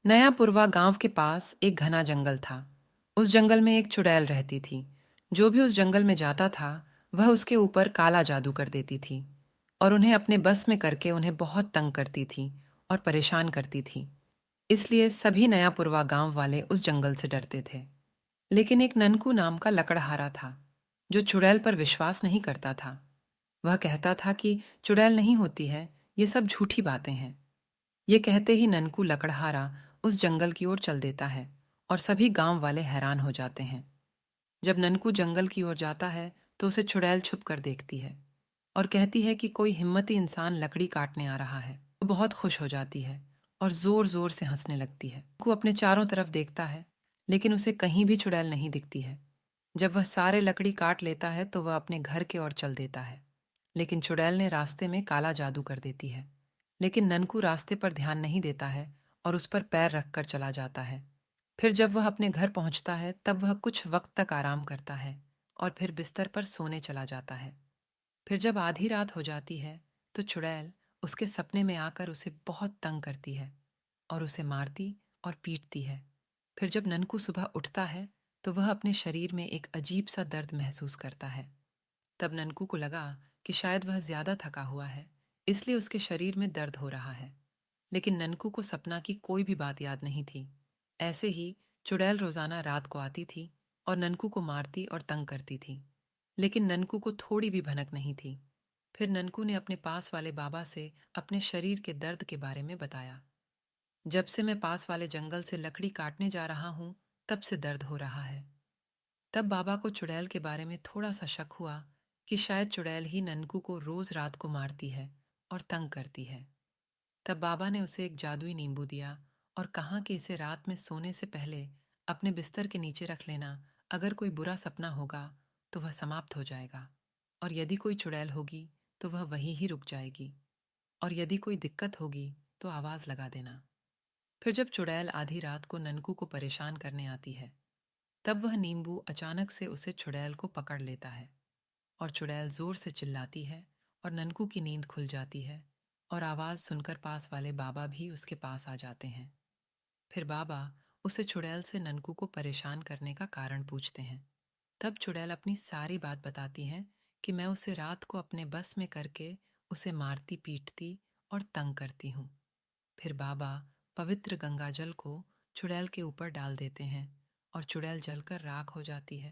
नया पुरवा गांव के पास एक घना जंगल था। उस जंगल में एक चुड़ैल रहती थी। जो भी उस जंगल में जाता था वह उसके ऊपर काला जादू कर देती थी और उन्हें अपने बस में करके उन्हें बहुत तंग करती थी और परेशान करती थी। इसलिए सभी नया पुरवा गांव वाले उस जंगल से डरते थे। लेकिन एक ननकू नाम का लकड़हारा था जो चुड़ैल पर विश्वास नहीं करता था। वह कहता था कि चुड़ैल नहीं होती है, ये सब झूठी बातें हैं। ये कहते ही ननकू लकड़हारा उस जंगल की ओर चल देता है और सभी गांव वाले हैरान हो जाते हैं। जब ननकू जंगल की ओर जाता है तो उसे चुड़ैल छुप कर देखती है और कहती है कि कोई हिम्मती इंसान लकड़ी काटने आ रहा है। वो बहुत खुश हो जाती है और जोर जोर से हंसने लगती है। ननकू अपने चारों तरफ देखता है लेकिन उसे कहीं भी चुड़ैल नहीं दिखती है। जब वह सारे लकड़ी काट लेता है तो वह अपने घर की ओर चल देता है। लेकिन चुड़ैल ने रास्ते में काला जादू कर देती है। लेकिन ननकू रास्ते पर ध्यान नहीं देता है और उस पर पैर रखकर चला जाता है। फिर जब वह अपने घर पहुंचता है तब वह कुछ वक्त तक आराम करता है और फिर बिस्तर पर सोने चला जाता है। फिर जब आधी रात हो जाती है तो चुड़ैल उसके सपने में आकर उसे बहुत तंग करती है और उसे मारती और पीटती है। फिर जब ननकू सुबह उठता है तो वह अपने शरीर में एक अजीब सा दर्द महसूस करता है। तब ननकू को लगा कि शायद वह ज्यादा थका हुआ है, इसलिए उसके शरीर में दर्द हो रहा है। लेकिन ननकू को सपना की कोई भी बात याद नहीं थी। ऐसे ही चुड़ैल रोजाना रात को आती थी और ननकू को मारती और तंग करती थी। लेकिन ननकू को थोड़ी भी भनक नहीं थी। फिर ननकू ने अपने पास वाले बाबा से अपने शरीर के दर्द के बारे में बताया। जब से मैं पास वाले जंगल से लकड़ी काटने जा रहा हूँ तब से दर्द हो रहा है। तब बाबा को चुड़ैल के बारे में थोड़ा सा शक हुआ कि शायद चुड़ैल ही ननकू को रोज रात को मारती है और तंग करती है। तब बाबा ने उसे एक जादुई नींबू दिया और कहा कि इसे रात में सोने से पहले अपने बिस्तर के नीचे रख लेना। अगर कोई बुरा सपना होगा तो वह समाप्त हो जाएगा और यदि कोई चुड़ैल होगी तो वह वहीं ही रुक जाएगी और यदि कोई दिक्कत होगी तो आवाज लगा देना। फिर जब चुड़ैल आधी रात को ननकू को परेशान करने आती है तब वह नींबू अचानक से उसे चुड़ैल को पकड़ लेता है और चुड़ैल जोर से चिल्लाती है और ननकू की नींद खुल जाती है और आवाज सुनकर पास वाले बाबा भी उसके पास आ जाते हैं। फिर बाबा उसे चुड़ैल से ननकू को परेशान करने का कारण पूछते हैं। तब चुड़ैल अपनी सारी बात बताती है कि मैं उसे रात को अपने बस में करके उसे मारती पीटती और तंग करती हूँ। फिर बाबा पवित्र गंगा जल को चुड़ैल के ऊपर डाल देते हैं और चुड़ैल जलकर राख हो जाती है।